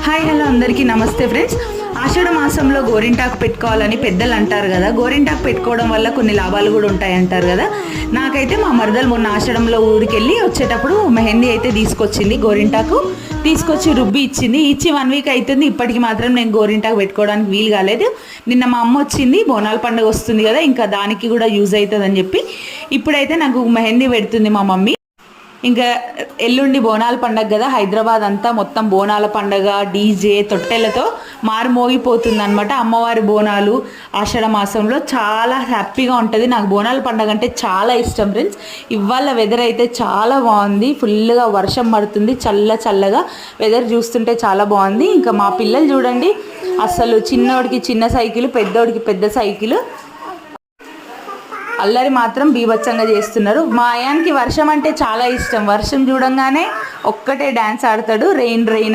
Hi hello అందరికీ నమస్తే friends. ఆషాఢ మాసంలో గోరింటాకు పెట్టుకోవాలని పెద్దలు అంటారు కదా. గోరింటాకు పెట్టుకోవడం వల్ల కొన్ని లాభాలు కూడా ఉంటాయి అంటారు కదా. నాకైతే మా మరదలు మొన్న ఆషాఢంలో ఊరికి వెళ్ళి వచ్చేటప్పుడు మెహందీ అయితే తీసుకొచ్చింది. గోరింటాకు తీసుకొచ్చి రుబ్బి ఇచ్చింది. ఇచ్చి 1 వీక్ అవుతుంది. ఇప్పటికి మాత్రం నేను గోరింటాకు పెట్టుకోవడానికి వీలు కాలేదు. నిన్న మా అమ్మ వచ్చింది. బోనాల పండుగ వస్తుంది కదా, ఇంకా దానికి కూడా యూజ్ అవుతుందని చెప్పి ఇప్పుడైతే నాకు మెహందీ పెడుతుంది మా మమ్మీ. ఇంకా ఎల్లుండి బోనాల పండగ కదా, హైదరాబాద్ అంతా మొత్తం బోనాల పండగ డీజే తొట్టెలతో మారుమోగిపోతుంది అనమాట. అమ్మవారి బోనాలు ఆషాఢ మాసంలో చాలా హ్యాపీగా ఉంటుంది. నాకు బోనాల పండగ అంటే చాలా ఇష్టం ఫ్రెండ్స్. ఇవాళ వెదర్ అయితే చాలా బాగుంది. ఫుల్గా వర్షం పడుతుంది, చల్లగా వెదర్ చూస్తుంటే చాలా బాగుంది. ఇంకా మా పిల్లలు చూడండి, అసలు చిన్నోడికి చిన్న సైకిల్, పెద్దోడికి పెద్ద సైకిల్, అల్లరి మాత్రం బీభత్సంగా చేస్తున్నారు. మా అయానికి వర్షం అంటే చాలా ఇష్టం. వర్షం చూడంగానే ఒక్కటే డ్యాన్స్ ఆడతాడు, రెయిన్ రెయిన్ అని.